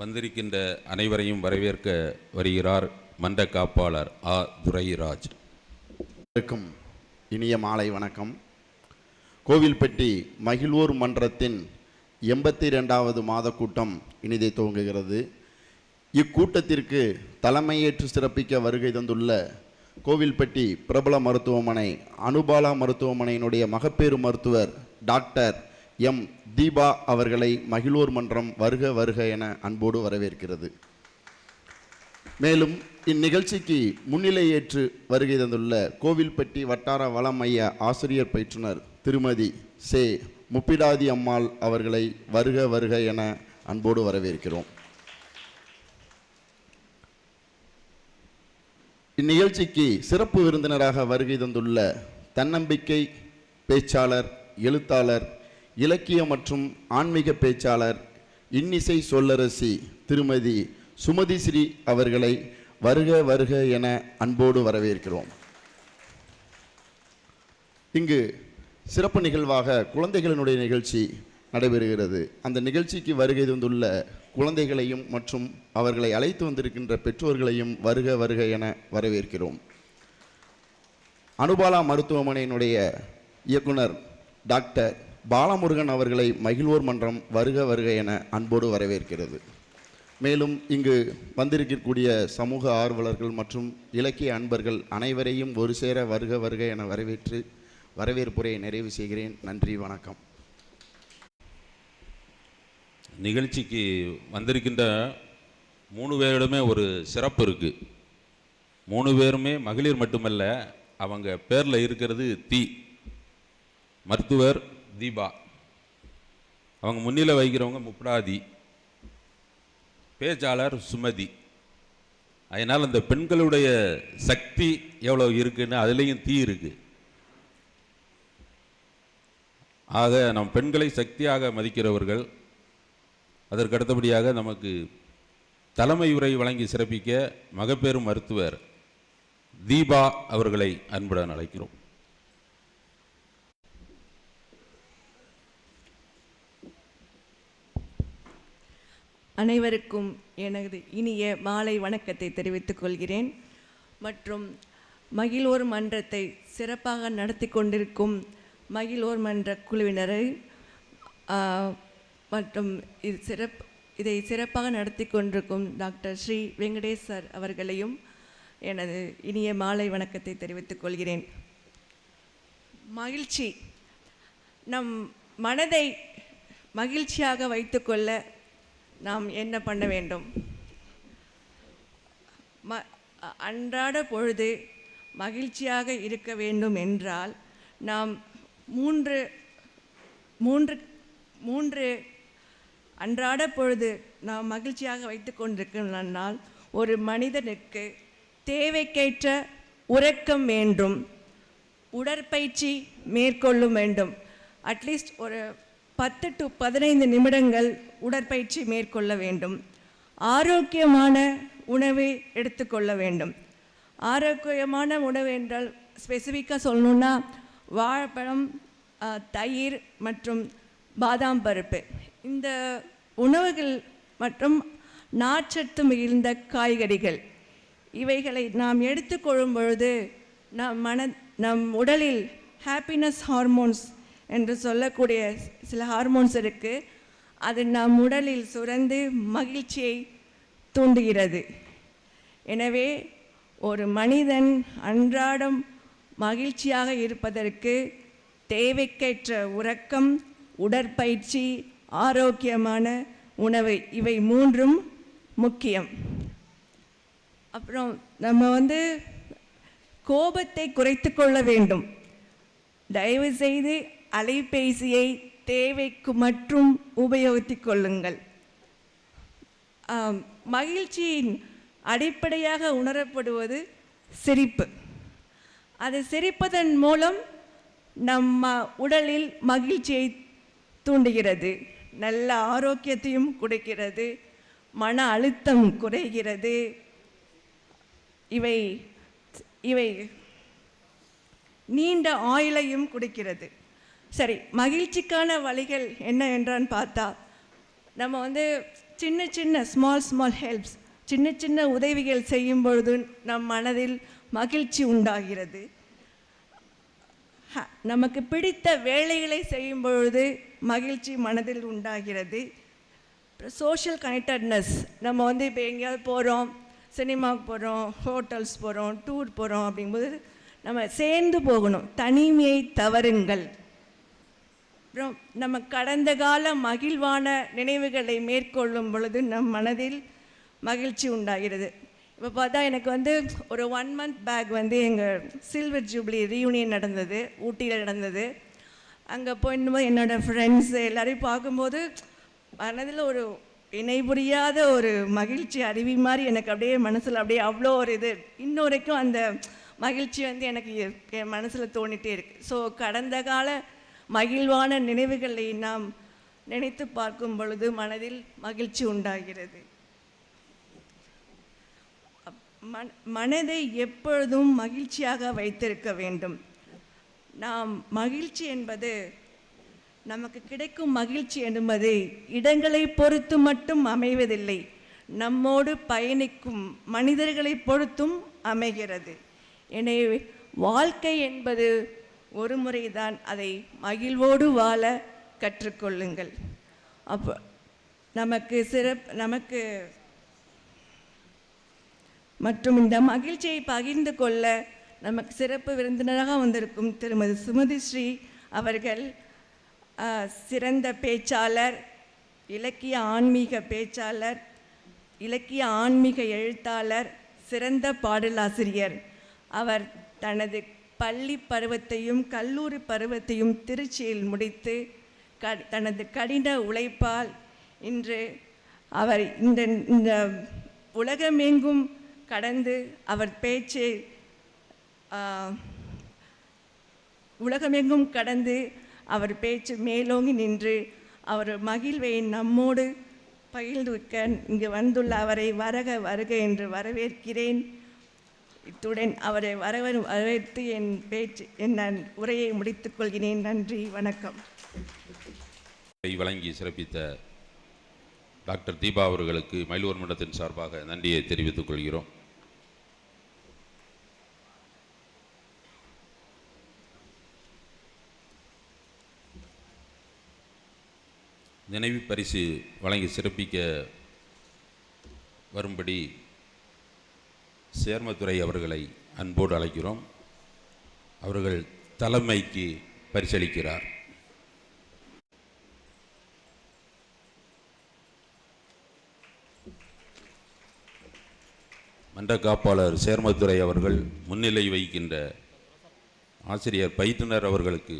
வந்திருக்கின்ற அனைவரையும் வரவேற்க வருகிறார் மன்ற காப்பாளர் துரைராஜ். இனிய மாலை வணக்கம். கோவில்பட்டி மகிழ்வோர் மன்றத்தின் 82வது மாத கூட்டம் இனிதே துவங்குகிறது. இக்கூட்டத்திற்கு தலைமையேற்று சிறப்பிக்க வருகை தந்துள்ள கோவில்பட்டி பிரபல மருத்துவமனை அனுபாலா மருத்துவமனையினுடைய மகப்பேறு மருத்துவர் டாக்டர் எம் தீபா அவர்களை மகிழ்வோர் மன்றம் வருக வருக என அன்போடு வரவேற்கிறது. மேலும் இந்நிகழ்ச்சிக்கு முன்னிலையேற்று வருகை தந்துள்ள கோவில்பட்டி வட்டார வள மைய ஆசிரியர் பயிற்றுனர் திருமதி சே முப்பிடாதி அம்மாள் அவர்களை வருக வருக என அன்போடு வரவேற்கிறோம். இந்நிகழ்ச்சிக்கு சிறப்பு விருந்தினராக வருகை தந்துள்ள தன்னம்பிக்கை பேச்சாளர், எழுத்தாளர், இலக்கிய மற்றும் ஆன்மீக பேச்சாளர், இன்னிசை சொல்லரசி திருமதி சுமதி ஸ்ரீ அவர்களை வருக வருக என அன்போடு வரவேற்கிறோம். இங்கு சிறப்பு நிகழ்வாக குழந்தைகளினுடைய நிகழ்ச்சி நடைபெறுகிறது. அந்த நிகழ்ச்சிக்கு வருகை தந்துள்ள குழந்தைகளையும் மற்றும் அவர்களை அழைத்து வந்திருக்கின்ற பெற்றோர்களையும் வருக வருக என வரவேற்கிறோம். அனுபாலா மருத்துவமனையினுடைய இயக்குனர் டாக்டர் பாலமுருகன் அவர்களை மகிழ்வோர் மன்றம் வருக வருக என அன்போடு வரவேற்கிறது. மேலும் இங்கு வந்திருக்கக்கூடிய சமூக ஆர்வலர்கள் மற்றும் இலக்கிய அன்பர்கள் அனைவரையும் ஒரு சேர வருக வருக என வரவேற்று வரவேற்புரையை நிறைவு செய்கிறேன். நன்றி, வணக்கம். நிகழ்ச்சிக்கு வந்திருக்கின்ற 3 பேரிடமே ஒரு சிறப்பு இருக்குது. 3 பேருமே மகளிர் மட்டுமல்ல, அவங்க பேரில் இருக்கிறது தி. மருத்துவர் தீபா, அவங்க முன்னிலை வைக்கிறவங்க முப்பிடாதி, பேச்சாளர் சுமதி. அதனால் அந்த பெண்களுடைய சக்தி எவ்வளோ இருக்குன்னு அதுலேயும் தீ இருக்கு. ஆக நம் பெண்களை சக்தியாக மதிக்கிறவர்கள். அதற்கு அடுத்தபடியாக நமக்கு தலைமை உரை வழங்கி சிறப்பிக்க மகப்பேறு மருத்துவர் தீபா அவர்களை அன்புடன் அழைக்கிறோம். அனைவருக்கும் எனது இனிய மாலை வணக்கத்தை தெரிவித்துக் கொள்கிறேன். மற்றும் மகிழ்வோர் மன்றத்தை சிறப்பாக நடத்தி கொண்டிருக்கும் மகிழ்வோர் மன்ற குழுவினரை மற்றும் இதை சிறப்பாக நடத்தி கொண்டிருக்கும் டாக்டர் ஸ்ரீ வெங்கடேஷ் சார் அவர்களையும் எனது இனிய மாலை வணக்கத்தை தெரிவித்துக் கொள்கிறேன். மகிழ்ச்சி, நம் மனதை மகிழ்ச்சியாக வைத்துக்கொள்ள நாம் என்ன பண்ண வேண்டும்? அன்றாட பொழுது மகிழ்ச்சியாக இருக்க வேண்டும் என்றால் நாம் மூன்று அன்றாட பொழுது நாம் மகிழ்ச்சியாக வைத்து கொண்டிருக்கனால் ஒரு மனிதனுக்கு தேவைக்கேற்ற உறக்கம் வேண்டும், உடற்பயிற்சி மேற்கொள்ளும் வேண்டும். அட்லீஸ்ட் ஒரு 10 to 15 நிமிடங்கள் உடற்பயிற்சி மேற்கொள்ள வேண்டும். ஆரோக்கியமான உணவை எடுத்துக்கொள்ள வேண்டும். ஆரோக்கியமான உணவு என்றால் ஸ்பெசிஃபிக்காக சொல்லணுன்னா வாழைப்பழம், தயிர் மற்றும் பாதாம் பருப்பு, இந்த உணவுகள் மற்றும் நார்ச்சத்து மிகுந்த காய்கறிகள், இவைகளை நாம் எடுத்துக்கொள்ளும் பொழுது நம் உடலில் ஹாப்பினஸ் ஹார்மோன்ஸ் என்று சொல்லக்கூடிய சில ஹார்மோன்ஸ் இருக்குது. அது நம் உடலில் சுரந்து மகிழ்ச்சியை தூண்டுகிறது. எனவே ஒரு மனிதன் அன்றாடம் மகிழ்ச்சியாக இருப்பதற்கு தேவைக்கேற்ற உறக்கம், உடற்பயிற்சி, ஆரோக்கியமான உணவு, இவை 3ம் முக்கியம். அப்புறம் நம்ம கோபத்தை குறைத்து கொள்ள வேண்டும். தயவுசெய்து அலைபேசியை தேவைக்கு மட்டும் உபயோகித்து கொள்ளுங்கள். மகிழ்ச்சியின் அடிப்படையாக உணரப்படுவது சிரிப்பு. அது சிரிப்பதன் மூலம் நம்ம உடலில் மகிழ்ச்சியை தூண்டுகிறது, நல்ல ஆரோக்கியத்தையும் கொடுக்கிறது, மன அழுத்தம் குறைகிறது. இவை இவை நீண்ட ஆயுளையும் கொடுக்கிறது. சரி, மகிழ்ச்சிக்கான வழிகள் என்ன என்றான்னு பார்த்தா, நம்ம சின்ன சின்ன ஸ்மால் ஹெல்ப்ஸ், சின்ன சின்ன உதவிகள் செய்யும் பொழுது நம் மனதில் மகிழ்ச்சி உண்டாகிறது. நமக்கு பிடித்த வேலைகளை செய்யும் பொழுது மகிழ்ச்சி மனதில் உண்டாகிறது. சோஷியல் கனெக்டட்னஸ், நம்ம வந்து இப்போ எங்கேயாவது போகிறோம், சினிமாவுக்கு போகிறோம், ஹோட்டல்ஸ் போகிறோம், டூர் போகிறோம் அப்படிங்கும்போது நம்ம சேர்ந்து போகணும். தனிமையை தவறுங்கள். அப்புறம் நம்ம கடந்த கால மகிழ்வான நினைவுகளை மேற்கொள்ளும் பொழுது நம் மனதில் மகிழ்ச்சி உண்டாகிறது. இப்போ பார்த்தா எனக்கு வந்து ஒரு 1 month பேக் வந்து எங்கள் சில்வர் ஜூப்ளி ரீயூனியன் நடந்தது, ஊட்டியில் நடந்தது. அங்கே போயிருந்தபோது என்னோடய ஃப்ரெண்ட்ஸு எல்லோரையும் பார்க்கும்போது மனதில் ஒரு இணை புரியாத ஒரு மகிழ்ச்சி அருவி மாதிரி எனக்கு அப்படியே மனசில் அப்படியே அவ்வளோ ஒரு இது இன்ன வரைக்கும் அந்த மகிழ்ச்சி வந்து எனக்கு என் மனசில் தோணிகிட்டே இருக்குது. ஸோ கடந்த கால மகிழ்வான நினைவுகளை நாம் நினைத்து பார்க்கும் பொழுது மனதில் மகிழ்ச்சி உண்டாகிறது. மனதை எப்பொழுதும் மகிழ்ச்சியாக வைத்திருக்க வேண்டும். நாம் மகிழ்ச்சி என்பது, நமக்கு கிடைக்கும் மகிழ்ச்சி என்பது இடங்களை பொறுத்து மட்டும் அமைவதில்லை, நம்மோடு பயணிக்கும் மனிதர்களை பொறுத்தும் அமைகிறது. எனவே வாழ்க்கை என்பது ஒரு முறைதான், அதை மகிழ்வோடு வாழ கற்றுக்கொள்ளுங்கள். அப்போ நமக்கு மற்றும் இந்த மகிழ்ச்சியை பகிர்ந்து கொள்ள நமக்கு சிறப்பு விருந்தினராக வந்திருக்கும் திருமதி சுமதி ஸ்ரீ அவர்கள் சிறந்த பேச்சாளர், இலக்கிய ஆன்மீக பேச்சாளர், இலக்கிய ஆன்மீக எழுத்தாளர், சிறந்த பாடலாசிரியர். அவர் தனது பள்ளி பருவத்தையும் கல்லூரி பருவத்தையும் திருச்சியில் முடித்து தனது கடின உழைப்பால் இன்று அவர் இந்த உலகமெங்கும் கடந்து அவர் பேச்சு உலகமெங்கும் கடந்து அவர் பேச்சு மேலோங்கி நின்று அவர் மகிழ்வை நம்மோடு பகிர்ந்துக்க இங்கு வந்துள்ள அவரை வருக வருக என்று வரவேற்கிறேன். இத்துடன் அவரை வரவேற்று என் உரையை முடித்துக் கொள்கிறேன். நன்றி, வணக்கம். வழங்கி சிறப்பித்த டாக்டர் தீபா அவர்களுக்கு மயிலூர் மன்றத்தின் சார்பாக நன்றியை தெரிவித்துக் கொள்கிறோம். நினைவு பரிசு வழங்கி சிறப்பிக்க வரும்படி சேர்மத்துறை அவர்களை அன்போடு அழைக்கிறோம். அவர்கள் தலைமைக்கு பரிசளிக்கிறார். மன்ற காப்பாளர் சேர்மத்துறை அவர்கள் முன்னிலை வகிக்கின்ற ஆசிரியர் பயிற்றுனர் அவர்களுக்கு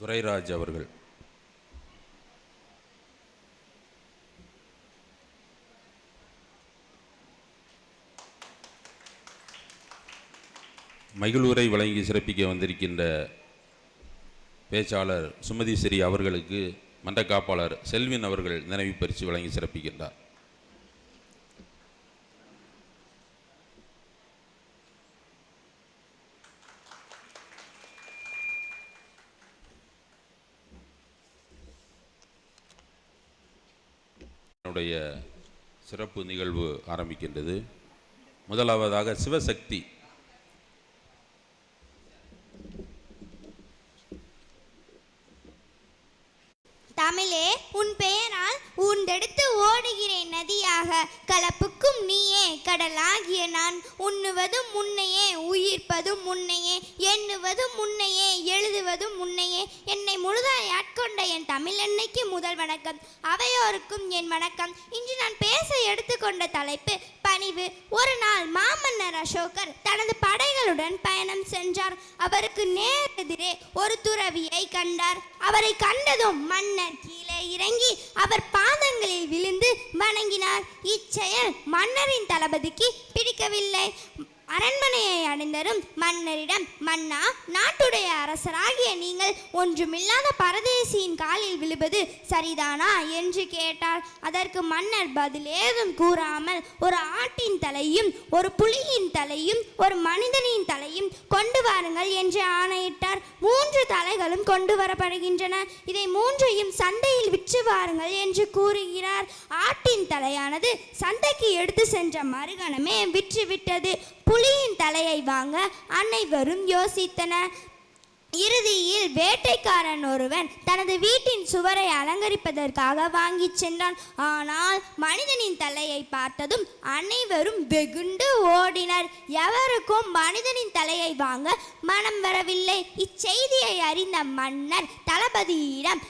துரைராஜ் அவர்கள் மகிழ்வுரை வழங்கி சிறப்பிக்க வந்திருக்கின்ற பேச்சாளர் சுமதி ஸ்ரீ அவர்களுக்கு மன்ற காப்பாளர் செல்வின் அவர்கள் நினைவு பரிசு வழங்கி சிறப்பிக்கின்றார். என்னுடைய சிறப்பு நிகழ்வு ஆரம்பிக்கின்றது. முதலாவதாக சிவசக்தி தமிழே, உன் பெயரால் ஊர்ந்தெடுத்து ஓடுகிறேன் நதியாக, கலப்புக்கும் நீயே கடலாகிய நான், உண்ணுவதும் முன்னையே உயிர்ப்பதும் முன்னையே, எண்ணுவதும் முன்னையே எழுதுவதும் முன்னையே, என்னை முழுதாய் ஆட்கொண்ட என் தமிழ் அன்னைக்கு முதல் வணக்கம். அவையோருக்கும் என் வணக்கம். இன்று நான் பேச எடுத்துக்கொண்ட தலைப்பு பணிவு. ஒரு நாள் மாமன்னர் அசோகர் தனது படைகளுடன் பயணம் சென்றார். அவருக்கு நேரெதிரே ஒரு துறவியை கண்டார். அவரை கண்டதும் மன்னர் கீழே இறங்கி அவர் பாதங்களில் விழுந்து வணங்கினார். இச்செயல் மன்னரின் தளபதிக்கு பிடிக்கவில்லை. அரண்மனையை அடைந்தரும் மன்னரிடம், மன்னா, நாட்டுடைய அரசராகிய நீங்கள் ஒன்றுமில்லாத பரதேசியின் காலில் விழுவது சரிதானா என்று கேட்டார். அதற்கு மன்னர் பதில் ஏதும் கூறாமல் ஒரு ஆட்டின் தலையும் ஒரு புலியின் தலையும் ஒரு மனிதனின் தலையும் கொண்டு வாருங்கள் என்று ஆணையிட்டார். 3 தலைகளும் கொண்டு வரப்படுகின்றன. இதை 3ஐயும் சந்தையில் விற்று வாருங்கள் என்று கூறுகிறார். ஆட்டின் தலையானது சந்தைக்கு எடுத்து சென்ற மறுகணமே விற்றுவிட்டது. புலியின் தலையை வாங்க அனைவரும் யோசித்தனர். இறுதியில் வேட்டைக்காரன் ஒருவன் தனது வீட்டின் சுவரை அலங்கரிப்பதற்காக வாங்கி சென்றான். ஆனால் மனிதனின் தலையை பார்த்ததும் அனைவரும் வெகுண்டு ஓடினர். எவருக்கும் மனிதனின் தலையை வாங்க மனம் வரவில்லை. இச்செய்தியை அறிந்த மன்னர் தளபதியிடம்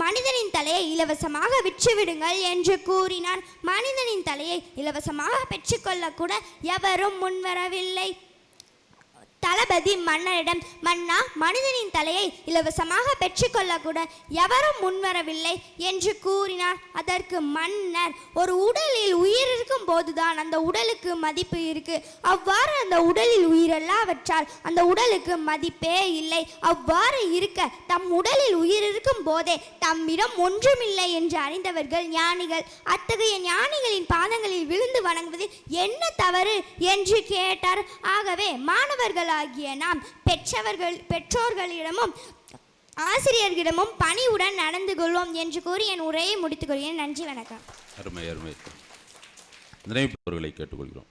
மனிதனின் தலையை இலவசமாக விற்றுவிடுங்கள் என்று கூறினார். மனிதனின் தலையை இலவசமாக பெற்றுக்கொள்ளக்கூட எவரும் முன்வரவில்லை. தளபதி மன்னரிடம், மன்னா, மனிதனின் தலையை இலவசமாக பெற்றுக்கொள்ளக்கூட எவரும் முன்வரவில்லை என்று கூறினார். அதற்கு மன்னர், ஒரு உடலில் உயிர் இருக்கும் போதுதான் அந்த உடலுக்கு மதிப்பு இருக்கு. அவ்வாறு அந்த உடலில் உயிரெல்லாவற்றால் அந்த உடலுக்கு மதிப்பே இல்லை. அவ்வாறு இருக்க தம் உடலில் உயிர் இருக்கும் போதே தம்மிடம் ஒன்றுமில்லை என்று அறிந்தவர்கள் ஞானிகள். அத்தகைய ஞானிகளின் பாதங்களில் விழுந்து வணங்குவது என்ன தவறு என்று கேட்டார். ஆகவே மாணவர்கள் ஆகிய நாம் பெற்றோர்களிடமும் ஆசிரியர்களிடமும் பணிவுடன் நடந்து கொள்வோம் என்று கூறி என் உரையை முடித்துக் கொள்கிறேன். நன்றி, வணக்கம். அருமை அருமை. நினைப்பவர்களை கேட்டுக்கொள்கிறோம்.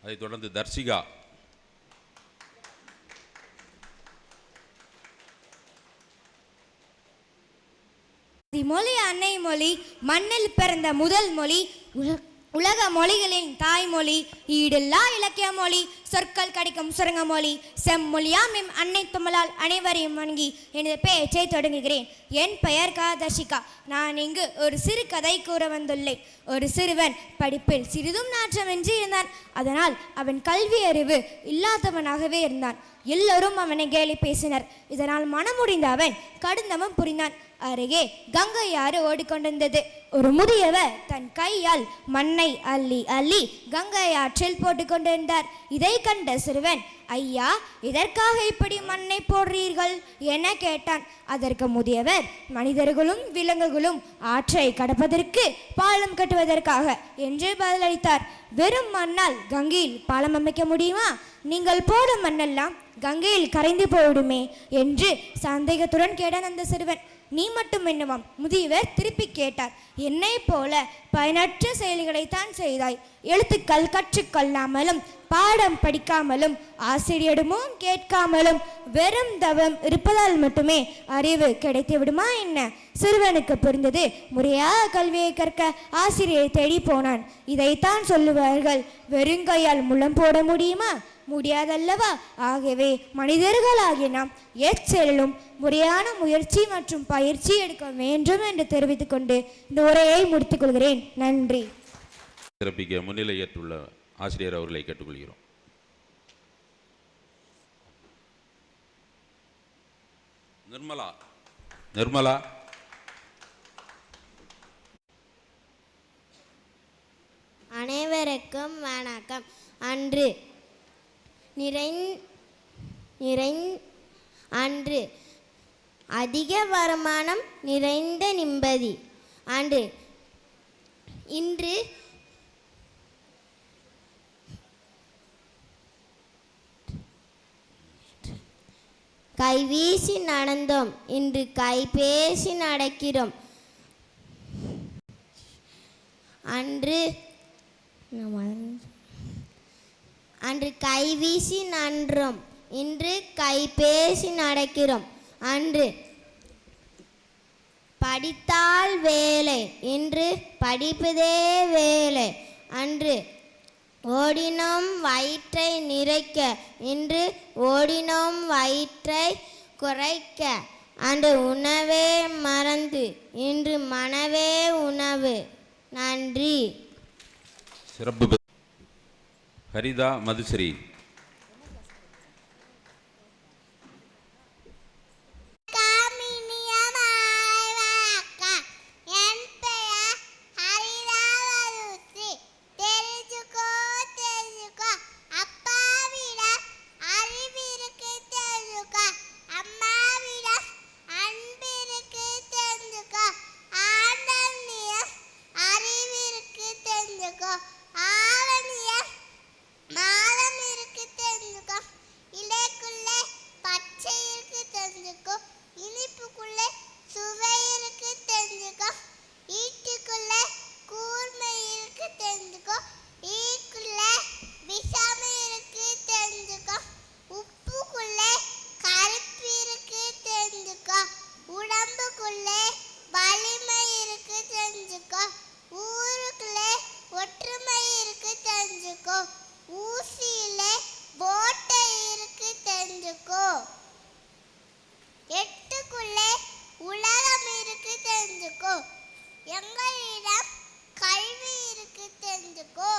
அதைத் தொடர்ந்து தர்சிகா. மொழி அன்னை மொழி, மண்ணில் பிறந்த முதல் மொழி, உலக மொழிகளின் தாய்மொழி, ஈடில்லா இலக்கிய மொழி, சொற்கள் கிடைக்கும் சுரங்க மொழி, செம்மொழியாம் எம் அன்னை தமிழால் அனைவரையும் வணங்கி எனது பேச்சை தொடங்குகிறேன். என் பெயர் தர்சிகா. நான் இங்கு ஒரு சிறு கதை கூற வந்துள்ளேன். ஒரு சிறுவன் படிப்பில் சிறிதும் நாற்றமின்றி இருந்தான். அதனால் அவன் கல்வி அறிவு இல்லாதவனாகவே இருந்தான். எல்லோரும் அவனை கேலி பேசினர். இதனால் மனமுடிந்த அவன் கடுந்தமும் புரிந்தான். அருகே கங்கை ஆறு ஓடிக்கொண்டிருந்தது. ஒரு முதியவர் தன் கையால் மண்ணை அள்ளி அள்ளி கங்கை ஆற்றில் போட்டுக்கொண்டிருந்தார். இதை கண்ட சிறுவன், ஐயா, இதற்காக இப்படி மண்ணை போடுறீர்கள் என கேட்டான். அதற்கு முதியவர், மனிதர்களும் விலங்குகளும் ஆற்றை கடப்பதற்கு பாலம் கட்டுவதற்காக என்று பதிலளித்தார். வெறும் மண்ணால் கங்கையில் பாலம் அமைக்க முடியுமா? நீங்கள் போடும் மண்ணெல்லாம் கங்கையில் கரைந்து போய்விடுமே என்று சந்தேகத்துடன் கேட்டான் அந்த சிறுவன். நீ மட்டும் என்னவாம்? முதியவர் திருப்பி கேட்டார். என்னை போல பயனற்ற செயல்களைத்தான் செய்தாய். எழுத்துக்கள் கற்றுக்கொள்ளாமலும் பாடம் படிக்காமலும் ஆசிரியரிடமும் கேட்காமலும் வெறும் தவம் இருப்பதால் மட்டுமே அறிவு கிடைத்து விடுமா என்ன? சிறுவனுக்கு புரிந்தது. முறையாக கல்வியை கற்க ஆசிரியரை தேடி போனான். இதைத்தான் சொல்லுவார்கள், வெறுங்கையால் முளம் போட முடியுமா? முடியாதல்லவா? ஆகவே மனிதர்களாகிய நாம் எச்செயலும் முறையான முயற்சி மற்றும் பயிற்சி எடுக்க வேண்டும் என்று தெரிவித்துக் கொண்டு இந்த உரையை முடித்துக் கொள்கிறேன். நன்றி. சிறப்பிக்க முன்னிலை ஏற்றுள்ள ஆசிரியர் அவர்களை கேட்டுக்கொள்கிறோம். நிர்மலா. அனைவருக்கும் வணக்கம். அன்று அன்று அதிக வருமானம், நிறைந்த நிம்மதி. அன்று இன்று கைவீசி நடந்தோம், இன்று கைபேசி நடக்கிறோம். அன்று கைவீசி நன்றோம், இன்று கைபேசி நடக்கிறோம். அன்று படித்தால் வேலை, இன்று படிப்பதே வேலை. அன்று ஓடினோம் வயிற்றை நிறைக்க, இன்று ஓடினோம் வயிற்றை குறைக்க. அன்று உணவே மறந்து, இன்று மனவே உணவு. நன்றி. சிறப்பு. ஹரிதா மதுஸ்ரீ. என் பெயர் ஹரிதா மதுஸ்ரீ. ஊசியில போட்டை இருக்கு தெரிஞ்சுக்கோ. எட்டுக்குள்ளே உலகம் இருக்கு தெரிஞ்சுக்கோ. எங்களிடம் கல்வி இருக்கு தெரிஞ்சுக்கோ.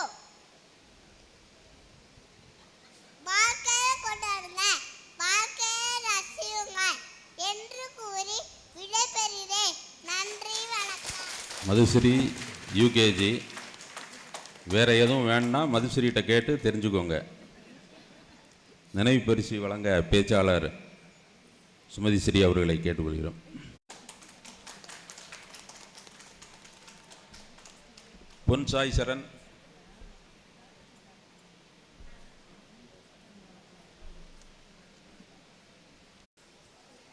வாழ்க்கையை கொண்டாடுங்க, வாழ்க்கையை ரசியுங்க என்று கூறி விடைபெறுகிறேன். நன்றி, வணக்கம். மதுஸ்ரீ யூகேஜி. வேறு எதுவும் வேணும்னா மதுஸ்ரீகிட்ட கேட்டு தெரிஞ்சுக்கோங்க. நினைவு பரிசு வழங்க பேச்சாளர் சுமதி ஸ்ரீ அவர்களை கேட்டுக்கொள்கிறோம். பொன்சாய் சரண்.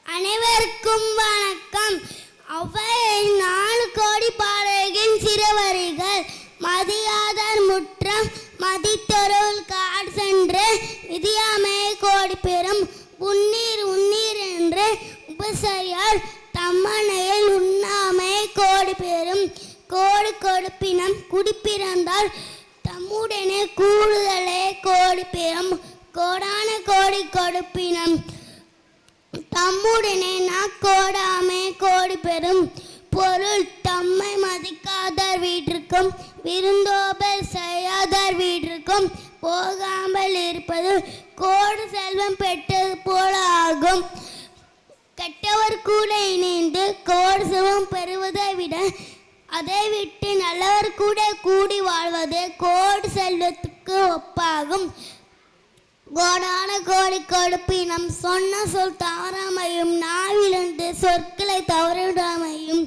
அனைவருக்கும் வணக்கம். அவை 4 கோடி பாடகின் சிறுவரிகள் மதியாதர் முற்றம் மதித்தொருள் காடு சென்று விதியாமை கோடி பெறும் உன்னீர் உன்னீர் என்று உபசரியார் தம்மனையில் உண்ணாமை கோடி பெறும் கோடு கொடுப்பினம் குடிப்பிறந்தால் தம்முடனே கூடுதலே கோடி பெறும் கோடான கோடி கொடுப்பினம் தம்முடனே கோடாமை கோடி பெறும் பொருள் தம்மை மதிக்காதார் வீட்டிற்கும் விருந்தோபல் செய்யாதார் வீட்டிற்கும் போகாமல் இருப்பது கோடு செல்வம் பெற்றது போல ஆகும். கெட்டவர் கூட இணைந்து கோடு செல்வம் பெறுவதை விட அதை விட்டு நல்லவர் கூட கூடி வாழ்வது கோடு செல்வத்துக்கு ஒப்பாகும். கோடான கோடி கொடுப்பினம் சொன்ன சொல் தவறாமையும் நாவிலிருந்து சொற்களை தவறிடாமையும்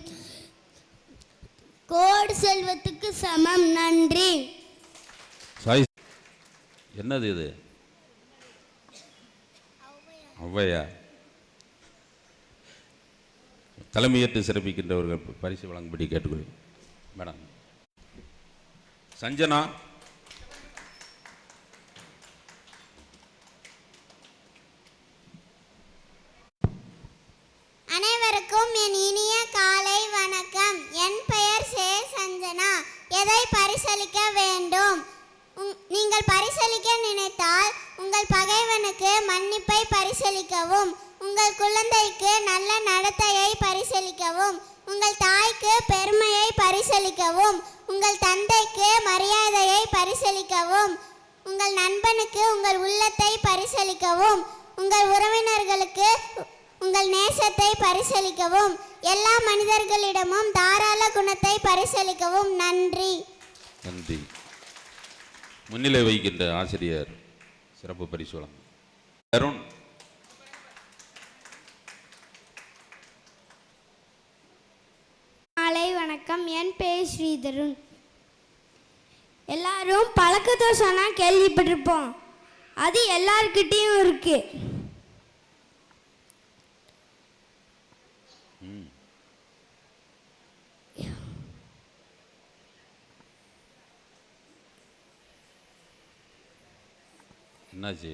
கோடு செல்வத்துக்கு சமம். நன்றி. என்னது இது? ஔவையா. தலைமையேற்று சிறப்பிக்கின்றவர்கள் பரிசு வழங்கும்படி கேட்டுக்கொள்கிறேன். மேடம் சஞ்சனா. அனைவருக்கும் என் இனிய காலை வணக்கம். என் பெயர் சே சஞ்சனா. எதை பரிசளிக்க வேண்டும்? நீங்கள் பரிசளிக்க நினைத்தால் உங்கள் பகைவனுக்கு மன்னிப்பை பரிசளிக்கவும், உங்கள் குழந்தைக்கு நல்ல நடத்தையை பரிசளிக்கவும், உங்கள் தாய்க்கு பெருமையை பரிசளிக்கவும், உங்கள் தந்தைக்கு மரியாதையை பரிசளிக்கவும், உங்கள் நண்பனுக்கு உங்கள் உள்ளத்தை பரிசளிக்கவும், உங்கள் உறவினர்களுக்கு உங்கள் நேசத்தை பரிசளிக்கவும், எல்லா மனிதர்களிடமும் தாராள குணத்தை பரிசளிக்கவும். நன்றி. நன்றி. முன்னிலை வைக்கின்ற ஆசிரியர் சிறப்பு பரிசு வழங்கும். அருண். மாலை வணக்கம். என் பெயர் ஸ்ரீதருண். எல்லாரும் பழக்கத்தை சொன்னால் கேள்விப்பட்டிருப்போம். அது எல்லார்கிட்டையும் இருக்கு. என்னாச்சு?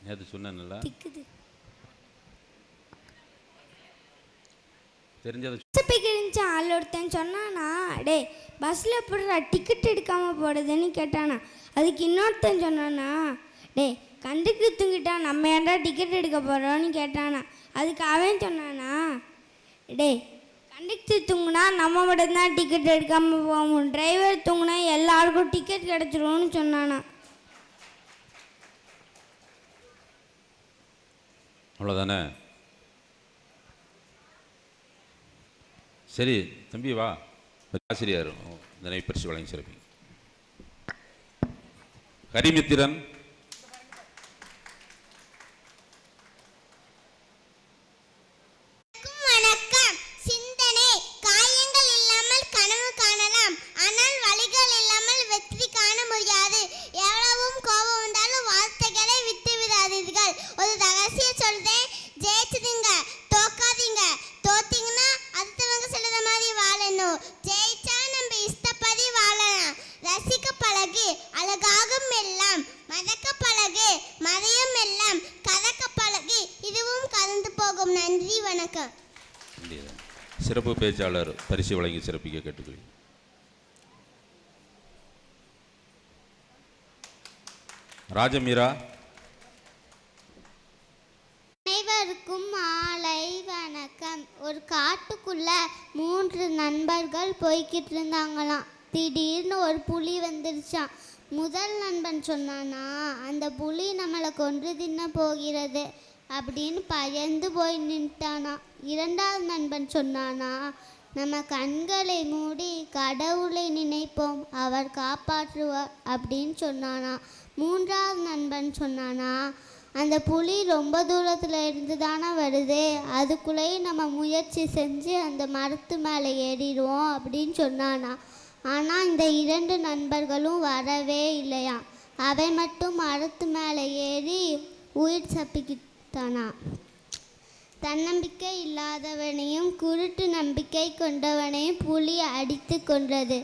நேற்று சொன்னேன்ல, தெரிஞ்சதை ஆள் ஒருத்தன் சொன்னானா, டே பஸ்ஸில் எப்படிடா டிக்கெட் எடுக்காமல் போடுதுன்னு கேட்டானா. அதுக்கு இன்னொருத்தன் சொன்னானா, டே கண்டக்டர் தூங்கிட்டா நம்ம ஏன்டா டிக்கெட் எடுக்க போகிறோன்னு கேட்டானா. அதுக்கு அவன் சொன்னானா, டே கண்டக்டர் தூங்குனா நம்ம மட்டும்தான் டிக்கெட் எடுக்காமல் போவோம், டிரைவர் தூங்குனா எல்லாருக்கும் டிக்கெட் கிடச்சிரும்னு சொன்னானா. அவ்வளோதானே? சரி தம்பி வா. ஆசிரியர் நினைவு பரிசு வழங்கி சிறப்பி. ஹரிமித்திரன். வணக்கம். சிந்தனை. காயங்கள் இல்லாமல் கனவு காணலாம், ஆனால் வலிகள் இல்லாமல் வெற்றி காண முடியாது. எவ்வளவும் கோபம் வந்தாலும் வார்த்தைகளை விட்டு விடாதீர்கள். ஒரு ரகசியம் சொல்றேன், ஜெயிச்சிடுங்க, தோக்காதீங்க. தோத்தீங்கன்னா அடுத்தவங்க சொல்லுற மாதிரி வாழணும், ஜெயிச்சா நம்ம இஷ்டப்படி வாழலாம். ரசிக்க பழகு, அழகாகும் எல்லாம். மதக்க பழகு, மறையும் எல்லாம். கதக்க பழகு, இதுவும் கலந்து போகும். நன்றி, வணக்கம். சிறப்பு பேச்சாளர் பரிசு வழங்கி சிறப்பிக்க கேட்டுக்கொள்கிறேன். ராஜமீரா. அனைவருக்கும் மாலை வணக்கம். ஒரு காட்டுக்குள்ள 3 நண்பர்கள் போய்கிட்டு இருந்தாங்களாம். திடீர்னு ஒரு புலி வந்துருச்சான். முதல் நண்பன் சொன்னானா, அந்த புலி நம்மளை கொன்று தின்ன போகிறது அப்படின்னு பயந்து போய் நின்ட்டானா. இரண்டாவது நண்பன் சொன்னானா, நம்ம கண்களை மூடி கடவுளை நினைப்போம், அவர் காப்பாற்றுவார் அப்படின்னு சொன்னானா. மூன்றாவது நண்பன் சொன்னானா, அந்த புலி ரொம்ப தூரத்தில் இருந்து தானே வருது, அதுக்குள்ளேயே நம்ம முயற்சி செஞ்சு அந்த மரத்து மேலே ஏறிடுவோம் அப்படின்னு சொன்னானா. ஆனால் இந்த 2 நண்பர்களும் வரவே இல்லையா. அவன் மட்டும் மரத்து மேலே ஏறி உயிர் தப்பிக்கிட்டானா. தன்னம்பிக்கை இல்லாதவனையும் குருட்டு நம்பிக்கை கொண்டவனையும் புலி அடித்து கொன்றது.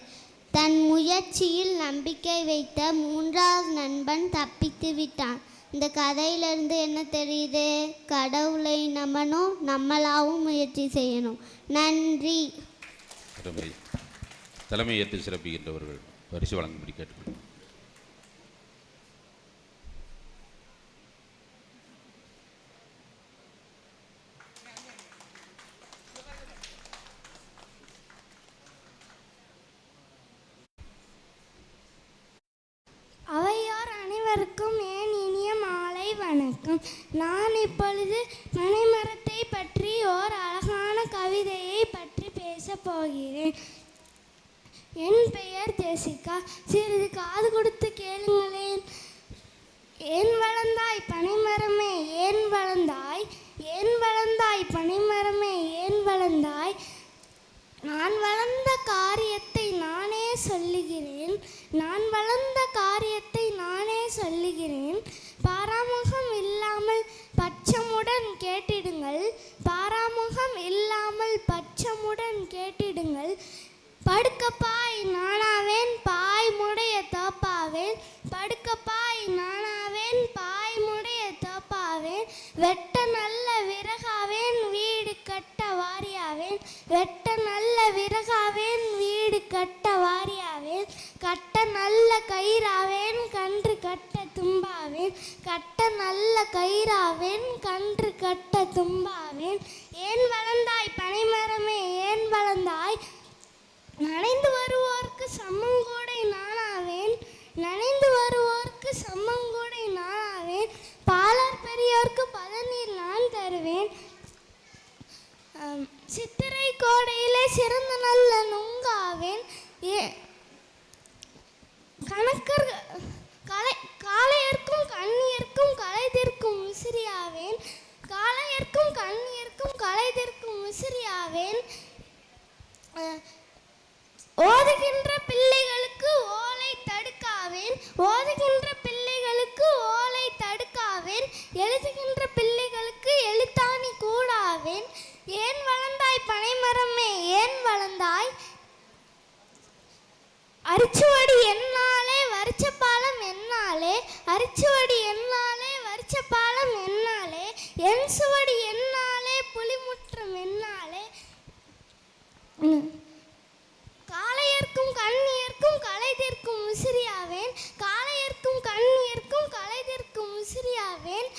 தன் முயற்சியில் நம்பிக்கை வைத்த 3வது நண்பன் தப்பித்து விட்டான். இந்த கதையிலிருந்து என்ன தெரியுது? கடவுளை நம்பணும், நம்மளாவும் முயற்சி செய்யணும். நன்றி. தலைமை ஏற்று சிறப்பிக்கின்றவர்கள் பரிசு வழங்கும்படி கேட்டுக்கொள்கிறேன். அவையோர் அனைவருக்கும் என் இனிய மாலை வணக்கம். நான் இப்பொழுது பனைமரத்தை பற்றி ஓர் அழகான கவிதையை பற்றி பேசப் போகிறேன். என் பெயர் ஜெசிகா. சிறிது காது கொடுத்து கேளுங்களேன். ஏன் வளர்ந்தாய் பனைமரமே ஏன் வளர்ந்தாய், ஏன் வளர்ந்தாய் பனைமரமே ஏன் வளர்ந்தாய், நான் வளர்ந்த காரியத்தை நானே சொல்லுகிறேன், நான் வளர்ந்த காரியத்தை நானே சொல்லுகிறேன். பாராமுகம் இல்லாமல் பச்சமுடன் கேட்டிடுங்கள், பாராமுகம் இல்லாமல் பச்சமுடன் கேட்டிடுங்கள். படுக்கப்பாய் நானாவேன் பாய் முடைய தோப்பாவேன், படுக்கப்பாய் நானாவேன் பாய் முடைய தோப்பாவேன். வெட்ட நல்ல விறகாவேன் வீடு கட்ட வாரியாவேன், வெட்ட நல்ல விறகாவேன் வீடு கட்ட வாரியாவேன். கட்ட நல்ல கயிறாவேன் கன்று கட்ட தும்பாவேன், கட்ட நல்ல கயிறாவேன் கன்று கட்ட தும்பாவேன். ஏன் வளர்ந்தாய் பனைமரமே ஏன் வளர்ந்தாய், நனைந்து வருவோர்க்கு சம்மங்கூடை நானாவேன், நனைந்து வருவோர்க்கு சம்மங்கூடை நானாவேன். பாலர் பெரியோர்க்கு பதநீர் நான் தருவேன், சித்திரை கோடையிலே சிறந்த நல்ல நுங்காவேன். கணக்கர் காளையர்க்கும் கண்ணியர்க்கும் கலைதிர்க்கும் விசிறியாவேன், காளையர்க்கும் கண்ணியர்க்கும் கலைதிர்க்கும் விசிறியாவேன். ஓதுகின்ற பிள்ளைகளுக்கு ஓலை தடுக்காவேன், ஓதுகின்ற பிள்ளைகளுக்கு ஓலை தடுக்காவேன். எழுதுகின்ற பிள்ளைகளுக்கு எழுத்தாணி கூடாவேன். ஏன் வளர்ந்தாய் பனைமரமே ஏன் வளர்ந்தாய், அரிச்சுவடி என்னாலே வரிச்சப்பாலம் என்னாலே, அரிச்சுவடி என்னாலே வரிச்சப்பாலம் என்னாலே, என் சுவடி என்னாலே புலிமுற்றம் என்னாலே. காளையர்க்கும் கண்ணியர்க்கும் கலைதிர்க்கும் விசிறியாவேன், காளையர்க்கும் கண்ணியர்க்கும் கலைதிர்க்கும் விசிறியாவேன்.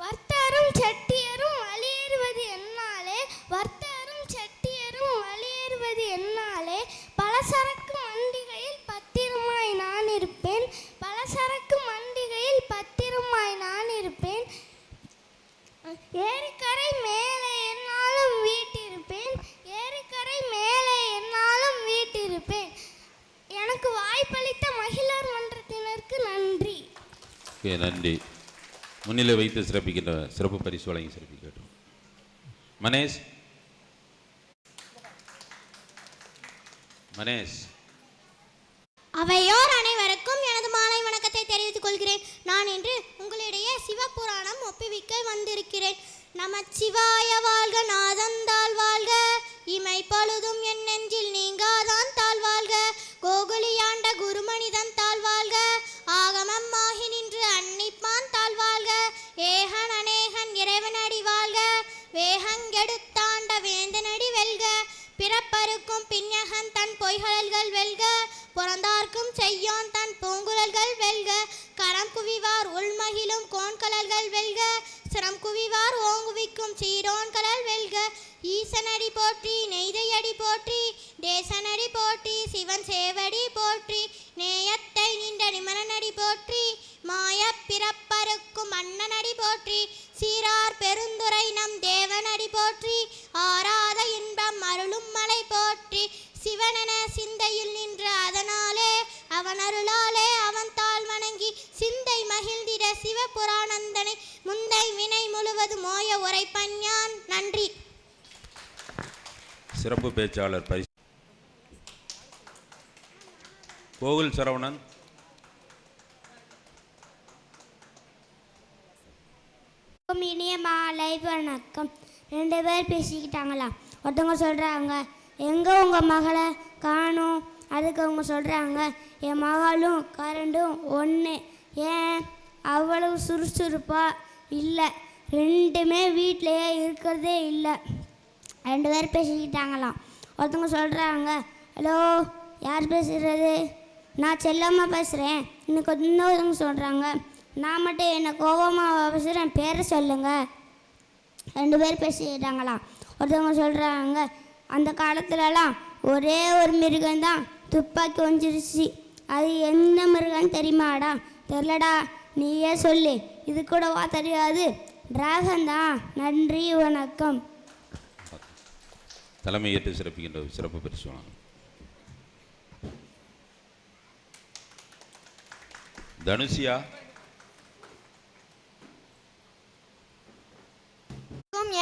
வர்த்தரும் செட்டியரும் வழியேறுவது என்னாலே, வர்த்தரும் செட்டியரும் வழியேறுவது என்னாலே. பலசரக்கு மண்டிகையில் பத்திரமாய் நான் இருப்பேன், பலசரக்கு மண்டிகையில் பத்திரமாய் நான் இருப்பேன். ஏரிக்கரை மேலே என்னாலும் வீட்டிருப்பேன், ஏரிக்கரை மேலே என்னாலும் வீட்டிருப்பேன். எனக்கு வாய்ப்பளித்த மகிழர் மன்றத்தினருக்கு நன்றி. நன்றி. முன்னிலை வைத்து சிறப்பிக்கின்ற சிறப்பு பரிசு வழங்கி சிறப்பிக்கட்டும். மனேஷ். மனேஷ். அவையோர் அனைவருக்கும் எனது மாலை வணக்கத்தை தெரிவித்துக் கொள்கிறேன். நான் இன்று உங்களிடையே சிவபுராணம் ஒப்புவிக்க வந்திருக்கிறேன். நமச்சிவாய வாழ்க, நாதந்தாள் வாழ்க, இமை பொழுதும் என் நெஞ்சில் நீங்காதான் தாழ் வாழ்க, கோகுலியாண்ட குருமனிதன் தாழ் வாழ்க, ஆகமம் ஆகி நின்று அன்னிப்பான் தாழ் வாழ்க, ஏகன் அநேகன் இறைவனடி வாழ்க, வேகங்கெடுத்தாண்ட வேந்தனடி வெல்க, பிறப்பருக்கும் பின்னகன் தன் பொய்கழல்கள் வெல்க, பிறந்தார்க்கும் செய்யோன் தன் பூங்குழல்கள் வெல்க. குவிவார் உள்மகிழும் கோண்கலல்கள் வெல்க, சிரம் குவிவார் ஓங்குவிக்கும் சீரோன்கலல் வெல்க. ஈசனடி போற்றி நெய்தையடி போற்றி, தேசனடி போற்றி சிவன் சேவடி போற்றி, நேயத்தை நின்ற நிமலனடி போற்றி, மாய பிறப்பருக்கும் மன்னனடி போற்றி, சீரார் பெருந்துரை நம் தேவனடி போற்றி, ஆராத இன்பம் அருளும் மலை போற்றி, சிவனென சிந்தையில் நின்ற அதனாலே அவன் அருளாலே அவன் தாழ் வணங்கி சிந்தை மகிழ்ந்திட சிவபுராணந்தனை முந்தை வினை முழுவதும் மோய உரைப்பஞ்ஞான். நன்றி. சிறப்பு பேச்சாளர் பரிசு கோகுல் சரவணன். இனிய மாலை வணக்கம். 2 பேர் பேசிக்கிட்டாங்களா. ஒருத்தவங்க சொல்கிறாங்க, எங்கே உங்கள் மகளை காணும். அதுக்கு அவங்க சொல்கிறாங்க, என் மகளும் கரண்டும் ஒன்று. ஏன் அவ்வளவு சுறுசுறுப்பாக இல்லை, 2மே வீட்டிலையே இருக்கிறதே இல்லை. 2 பேர் பேசிக்கிட்டாங்களாம். ஒருத்தவங்க சொல்கிறாங்க, ஹலோ யார் பேசுகிறது? நான் செல்லம்மா பேசுகிறேன். இன்னொருத்தவங்க சொல்கிறாங்க, நான் மட்டும் என்ன கோபமாக பேசுகிறேன், பேரை சொல்லுங்கள். 2 பேர் பேசிக்கிட்டாங்களாம். ஒருத்தவங்க சொல்கிறாங்க, அந்த காலத்துலலாம் ஒரே ஒரு மிருகம்தான் துப்பாக்கி வந்துருச்சு. அது எந்த மிருகம்னு தெரியுமாடா? தெரிலடா, நீயே சொல்லு. இது கூடவா தெரியாது? டிராகன் தான். நன்றி, வணக்கம். தலைமை ஏற்று சிறப்பிக்கின்ற சிறப்பு பரிசு வழங்கும் தனுஷியா.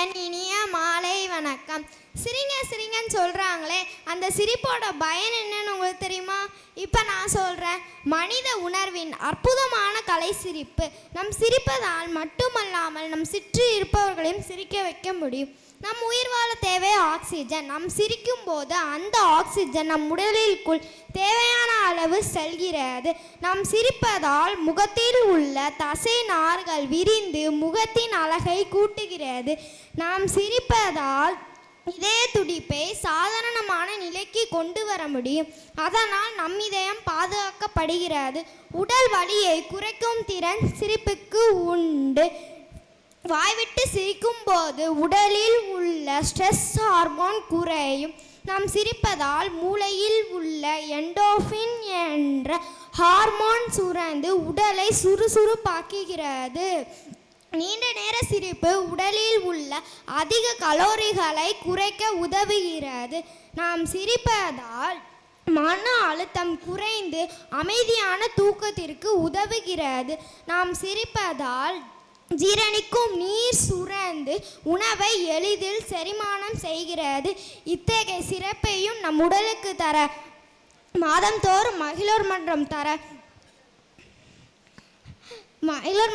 என் இனிய மாலை வணக்கம். சிரிங்க சிரிங்கன்னு சொல்கிறாங்களே, அந்த சிரிப்போட பயன் என்னன்னு உங்களுக்கு தெரியுமா? இப்போ நான் சொல்கிறேன். மனித உணர்வின் அற்புதமான கலை சிரிப்பு. நம் சிரிப்பதால் மட்டுமல்லாமல் நம் சுற்றி இருப்பவர்களையும் சிரிக்க வைக்க முடியும். நம் உயிர் வாழ தேவை ஆக்சிஜன். நாம் சிரிக்கும் போது அந்த ஆக்சிஜன் நம் உடலிற்குள் தேவையான அளவு செல்கிறது. நாம் சிரிப்பதால் முகத்தில் உள்ள தசை நார்கள் விரிந்து முகத்தின் அழகை கூட்டுகிறது. நாம் சிரிப்பதால் இதய துடிப்பை சாதாரணமான நிலைக்கு கொண்டு வர முடியும். அதனால் நம் இதயம் பாதுகாக்கப்படுகிறது. உடல் வலியை குறைக்கும் திறன் சிரிப்புக்கு உண்டு. வாய்விட்டு சிரிக்கும் போது உடலில் உள்ள ஸ்ட்ரெஸ் ஹார்மோன் குறையும். நாம் சிரிப்பதால் மூளையில் உள்ள எண்டோஃபின் என்ற ஹார்மோன் சுரந்து உடலை சுறுசுறுப்பாக்குகிறது. நீண்ட நேர சிரிப்பு உடலில் உள்ள அதிக கலோரிகளை குறைக்க உதவுகிறது. நாம் சிரிப்பதால் மன அழுத்தம் குறைந்து அமைதியான தூக்கத்திற்கு உதவுகிறது. நாம் சிரிப்பதால் ஜீரணிக்கும் நீர் சுரந்து உணவை எளிதில் செரிமானம் செய்கிறது. இத்தகைய சிறப்பையும் நம் உடலுக்கு தர மாதந்தோறும் மகிழோர்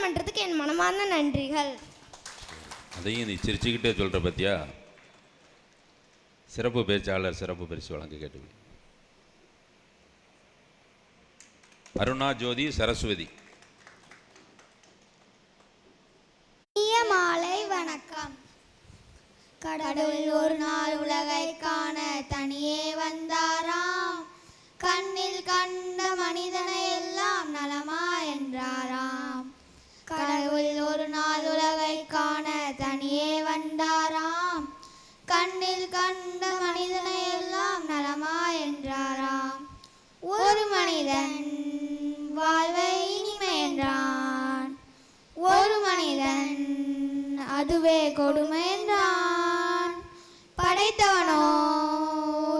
மன்றத்துக்கு என் மனமார்ந்த நன்றிகள். அதையும் நீ சிரிச்சுக்கிட்டே சொல்கிற பத்தியா. சிறப்பு பேச்சாளர் சிறப்பு பரிசு வழங்க கேட்டு அருணா ஜோதி சரஸ்வதி. மாலை வணக்கம். கடவுள் ஒரு நாள் உலகை காண தனியே வந்தாராம். கண்ணில் கண்ட மனிதனை எல்லாம் நலமா என்றாராம். கடவுள் ஒரு நாள் உலகை காண தனியே வந்தாராம். கண்ணில் கண்ட மனிதனை எல்லாம் நலமா என்றாராம். ஒரு மனிதன் வாழ்வை இனிமை என்றான். ஒரு மனிதன் அதுவே கொடுமை என்றான். படைத்தவனோ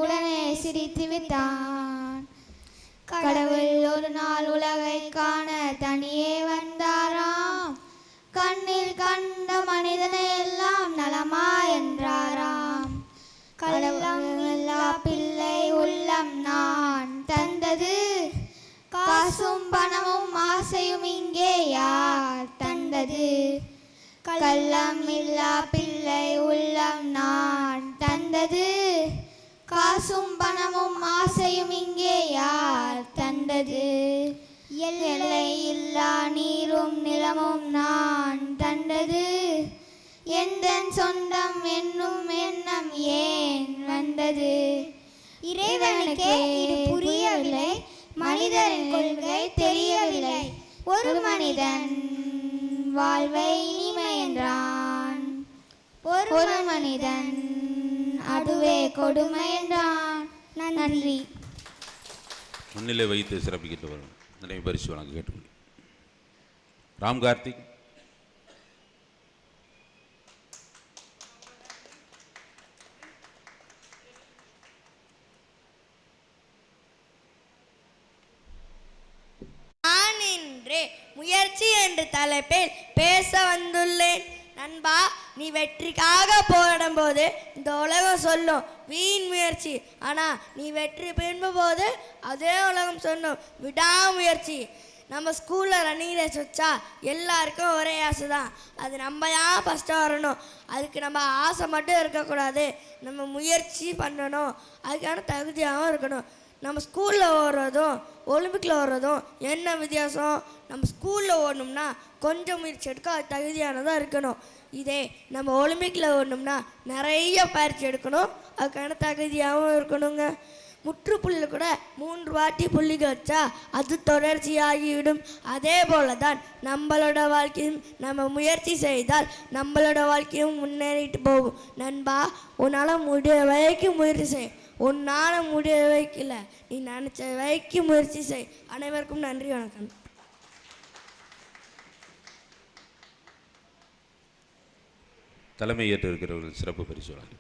உடனே சிரித்து விட்டான். கடவுள் ஒரு நாள் உலகை காண தனியே வந்தாராம். கண்ணில் கண்ட மனிதனை எல்லாம் நலமா என்றாராம். கள்ளமில்லா பிள்ளை உள்ளம் நான் தந்தது. காசும் பணமும் ஆசையும் இங்கே யார் தந்தது? கள்ளமில்லா பிள்ளை உள்ளம் நான் தந்தது. காசும் பணமும் ஆசையும் இங்கே யார் தந்தது? எல்லை இல்லா நீரும் நிலமும் நான் தந்தது. எந்தன் சொந்தம் என்னும் எண்ணம் ஏன் வந்தது? இறைவனுக்கே இது புரியவில்லை, மனிதரின் கொள்கை தெரியவில்லை. ஒரு மனிதன் வாழ்வை இனிமை என்றான். ஒரு மனிதன் அதுவே கொடுமை என்றான். நன்றி. முன்னிலை வைத்து சிறப்பிக்கிட்டு வரும் நினைவு பரிசு வழங்க கேட்டுக்கொள்கிறேன். ராம் கார்த்திக். நான் இன்று முயற்சி என்ற தலைப்பில் பேச வந்துள்ளேன். நண்பா, நீ வெற்றிக்காக போராடும் போது இந்த உலகம் சொல்லும் வீண் முயற்சி. ஆனால் நீ வெற்றி பெறும் போது அதே உலகம் சொல்லும் விடாமுயற்சி. நம்ம ஸ்கூலில் ரன்னிங் ரேஸ் வச்சா எல்லாருக்கும் ஒரே ஆசை தான், அது நம்ம தான் ஃபஸ்ட்டாக வரணும். அதுக்கு நம்ம ஆசை மட்டும் இருக்கக்கூடாது, நம்ம முயற்சி பண்ணணும், அதுக்கான தகுதியாகவும் இருக்கணும். நம்ம ஸ்கூலில் ஓடுறதும் ஒலிம்பிக்கில் ஓடுறதும் என்ன வித்தியாசம்? நம்ம ஸ்கூலில் ஓடணும்னா கொஞ்சம் முயற்சி எடுக்க அது தகுதியானதாக இருக்கணும். இதே நம்ம ஒலிம்பிக்கில் ஓடணும்னா நிறைய பயிற்சி எடுக்கணும், அதுக்கான தகுதியாகவும் இருக்கணுங்க. முற்றுப்புள்ளியில் கூட 3 வாட்டி புள்ளிகள் வச்சா அது தொடர்ச்சியாகிவிடும். அதே போல தான் நம்மளோட வாழ்க்கையும் நம்ம முயற்சி செய்தால் நம்மளோட வாழ்க்கையும் முன்னேறிட்டு போகும். நண்பா, உன்னால் முடிய வரைக்கும் முயற்சி செய். உன்னால் முடிய வைக்கல, நீ நினச்ச வரைக்கும் முயற்சி செய். அனைவருக்கும் நன்றி, வணக்கம். தலைமை ஏற்று இருக்கிறவர்கள் சிறப்பு பரிசு வழங்க.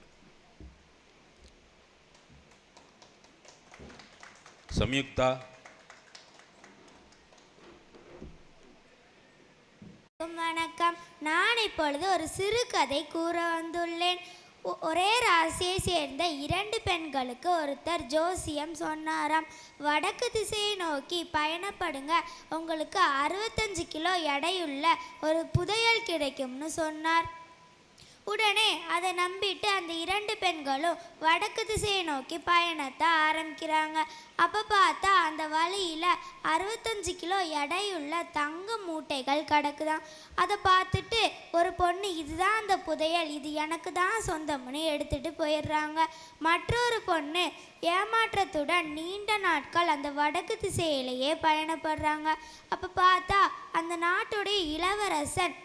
சம்யுக்தா. வணக்கம். நான் இப்பொழுது ஒரு சிறுகதை கூற வந்துள்ளேன். ஒரே ராசியை சேர்ந்த 2 பெண்களுக்கு ஒருத்தர் ஜோசியம் சொன்னாராம். வடக்கு திசையை நோக்கி பயணப்படுங்க, உங்களுக்கு 65 கிலோ எடையுள்ள ஒரு புதையல் கிடைக்கும்னு சொன்னார். உடனே அதை நம்பிட்டு அந்த 2 பெண்களும் வடக்கு திசையை நோக்கி பயணத்தை ஆரம்பிக்கிறாங்க. அப்போ பார்த்தா அந்த வழியில் 65 கிலோ எடையுள்ள தங்க மூட்டைகள் கிடக்குதான். அதை பார்த்துட்டு ஒரு பொண்ணு, இதுதான் அந்த புதையல், இது எனக்கு தான் சொந்தம்னு எடுத்துகிட்டு போயிடுறாங்க. மற்றொரு பொண்ணு ஏமாற்றத்துடன் நீண்ட நாட்கள் அந்த வடக்கு திசையிலேயே பயணப்படுறாங்க. அப்போ பார்த்தா அந்த நாட்டுடைய இளவரசன்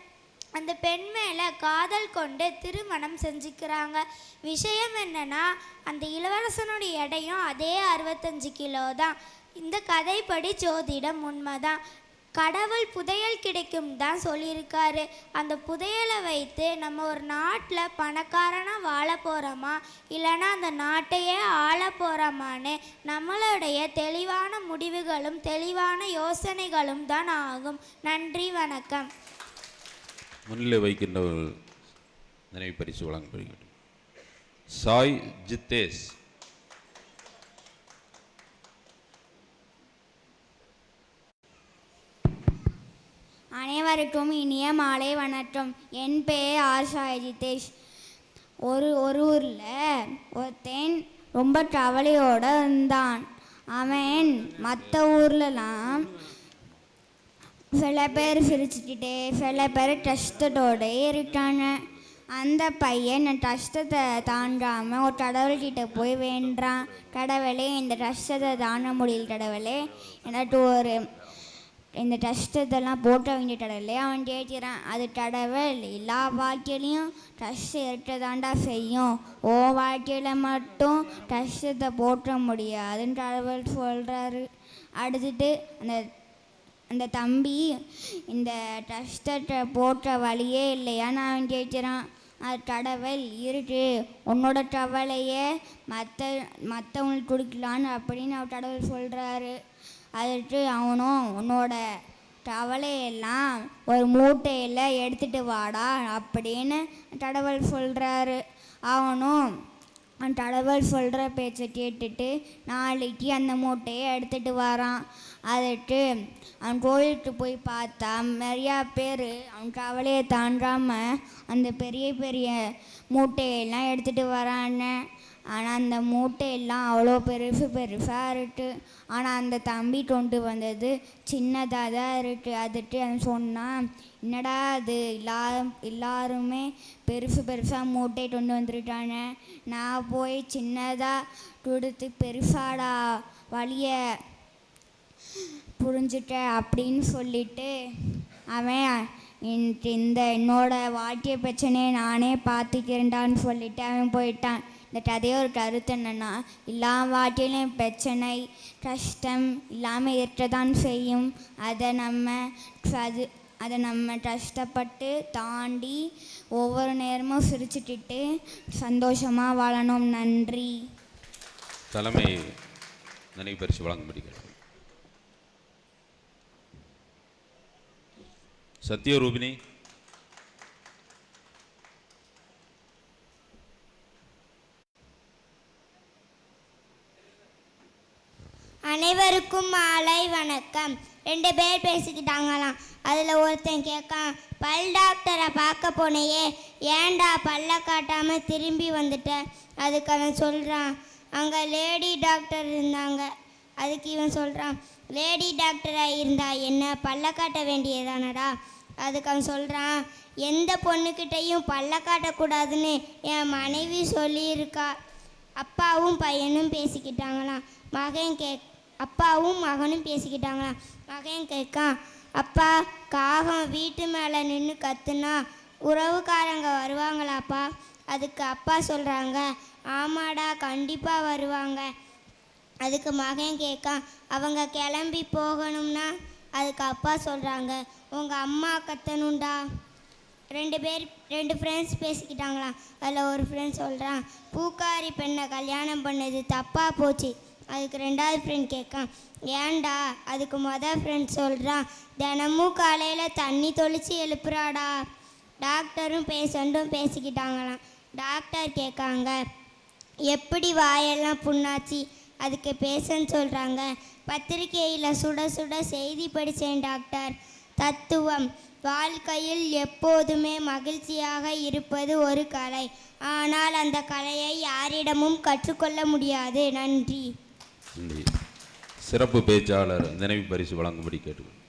அந்த பெண் மேலே காதல் கொண்டு திருமணம் செஞ்சுக்கிறாங்க. விஷயம் என்னன்னா, அந்த இளவரசனுடைய எடையும் அதே 65 கிலோ தான். இந்த கதைப்படி ஜோதிடம் உண்மைதான். கடவுள் புதையல் கிடைக்கும் தான் சொல்லியிருக்காரு. அந்த புதையலை வைத்து நம்ம ஒரு நாட்டில் பணக்காரனாக வாழ போகிறோமா இல்லைன்னா அந்த நாட்டையே ஆள போகிறோமான்னு நம்மளுடைய தெளிவான முடிவுகளும் தெளிவான யோசனைகளும் தான் ஆகும். நன்றி, வணக்கம். முன்னிலை வைக்கின்றவர்கள் நினைவு பரிசு வழங்கப்படுகிறது. சாய் ஜித்தேஷ். அனைவருக்கும் இனிய மாலை வணக்கம். என் பெயர் ஆர் சாய் ஜித்தேஷ். ஒரு ஊரில் ஒருத்தன் ரொம்ப கவலையோடு இருந்தான். அவன் மற்ற ஊர்லலாம் சில பேர் சிரிச்சுக்கிட்டே சில பேர் கஷ்டத்தோடு இருக்காங்க. அந்த பையன் கஷ்டத்தை தாண்டாமல் ஒரு கடவுள்கிட்ட போய் வேண்டான். கடவுளே, இந்த கஷ்டத்தை தாண்ட முடியல கடவுளே, எனக்கு ஒரு இந்த கஷ்டத்தெல்லாம் போட்ட வேண்டிய கடவுளே அவன் கேட்கிறான். அது கடவுள் எல்லா வாழ்க்கையிலையும் கஷ்டம் இருக்க தாண்டா செய்யும், ஓ வாழ்க்கையில் மட்டும் கஷ்டத்தை போட்ட முடியாதுன்னு கடவுள் சொல்கிறாரு. அடுத்துட்டு அந்த தம்பி இந்த கஷ்டத்தை போட்ட வழியே இல்லையான்னு அவன் கேட்குறான். அது கடவுள் இருக்கு, உன்னோட கவலையை மற்றவங்களுக்கு கொடுக்கலான்னு அப்படின்னு அவர் கடவுள் சொல்கிறாரு. அதுக்கு அவனும் உன்னோட கவலையெல்லாம் ஒரு மூட்டையில் எடுத்துகிட்டு வாடா அப்படின்னு கடவுள் சொல்கிறாரு. அவனும் கடவுள் சொல்கிற பேச்சை கேட்டுட்டு நாளைக்கு அந்த மூட்டையை எடுத்துகிட்டு வரான். அதுக்கு அவன் கோயிலுக்கு போய் பார்த்தா நிறையா பேர் அவன் கவலையை தாண்டாமல் அந்த பெரிய பெரிய மூட்டையெல்லாம் எடுத்துகிட்டு வரான்னு. ஆனால் அந்த மூட்டையெல்லாம் அவ்வளோ பெருசாக இருக்குது. ஆனால் அந்த தம்பி கொண்டு வந்தது சின்னதாக தான் இருக்குது. அதுக்கு அவன் சொன்னான், என்னடா அது எல்லாருமே பெருசாக மூட்டை கொண்டு வந்துருக்காங்க, நான் போய் சின்னதாக கொடுத்து பெருசாடா வழியை புரிஞ்சுட்டேன் அப்படின்னு சொல்லிட்டு அவன் என்னோட வாழ்க்கை பிரச்சனையை நானே பார்த்துக்கிறேன்டான்னு சொல்லிட்டு அவன் போயிட்டான். இந்த கதையை ஒரு கருத்து என்னென்னா, எல்லா வாழ்க்கையிலையும் பிரச்சனை கஷ்டம் இல்லாமல் இருக்கதான் செய்யும். அதை நம்ம கஷ்டப்பட்டு தாண்டி ஒவ்வொரு நேரமும் சிரிச்சுக்கிட்டு சந்தோஷமாக வாழணும். நன்றி. தலைமை நினைவு பரிசு வழங்கும்படி கேட்கிறேன். சத்யரூபிணி. அனைவருக்கும் மாலை வணக்கம். 2 பேர் பேசிக்கிட்டாங்களாம். அதில் ஒருத்தன் கேட்கான், பல் டாக்டரை பார்க்க போனையே, ஏன்டா பல்ல காட்டாமல் திரும்பி வந்துட்ட? அதுக்கு அவன் சொல்கிறான், அங்கே லேடி டாக்டர் இருந்தாங்க. அதுக்கு இவன் சொல்கிறான், லேடி டாக்டராக இருந்தா என்ன, பல்ல காட்ட வேண்டியதானடா? அதுக்கு அவன் சொல்கிறான், எந்த பொண்ணுக்கிட்டையும் பல்ல காட்டக்கூடாதுன்னு என் மனைவி சொல்லியிருக்கா. அப்பாவும் பையனும் பேசிக்கிட்டாங்களாம். அப்பாவும் மகனும் பேசிக்கிட்டாங்களாம். மகன் கேட்கான், அப்பா, காகம் வீட்டு மேலே நின்று கத்துனா உறவுக்காரங்க வருவாங்களாப்பா? அதுக்கு அப்பா சொல்கிறாங்க, ஆமாடா, கண்டிப்பாக வருவாங்க. அதுக்கு மகன் கேட்கான், அவங்க கிளம்பி போகணும்னா? அதுக்கு அப்பா சொல்கிறாங்க, உங்கள் அம்மா கத்தணும்டா. 2 ஃப்ரெண்ட்ஸ் பேசிக்கிட்டாங்களாம். அதில் ஒரு ஃப்ரெண்ட் சொல்கிறான், பூக்காரி பெண்ணை கல்யாணம் பண்ணது தப்பாக போச்சு. அதுக்கு 2வது ஃப்ரெண்ட் கேட்கான், ஏன்டா? அதுக்கு மொதல் ஃப்ரெண்ட் சொல்கிறான், தினமும் காலையில் தண்ணி தொளிச்சு எழுப்புறாடா. டாக்டரும் பேஷண்ட்டும் பேசிக்கிட்டாங்களாம். டாக்டர் கேட்காங்க, எப்படி வாயெல்லாம் புண்ணாச்சு? அதுக்கு பேஷண்ட் சொல்கிறாங்க, பத்திரிக்கையில் சுட சுட செய்தி படித்தேன் டாக்டர். தத்துவம், வாழ்க்கையில் எப்போதுமே மகிழ்ச்சியாக இருப்பது ஒரு கலை. ஆனால் அந்த கலையை யாரிடமும் கற்றுக்கொள்ள முடியாது. நன்றி. சிறப்பு பேச்சாளர் நினைவு பரிசு வழங்கும்படி கேட்டுக்கொள்கிறேன்.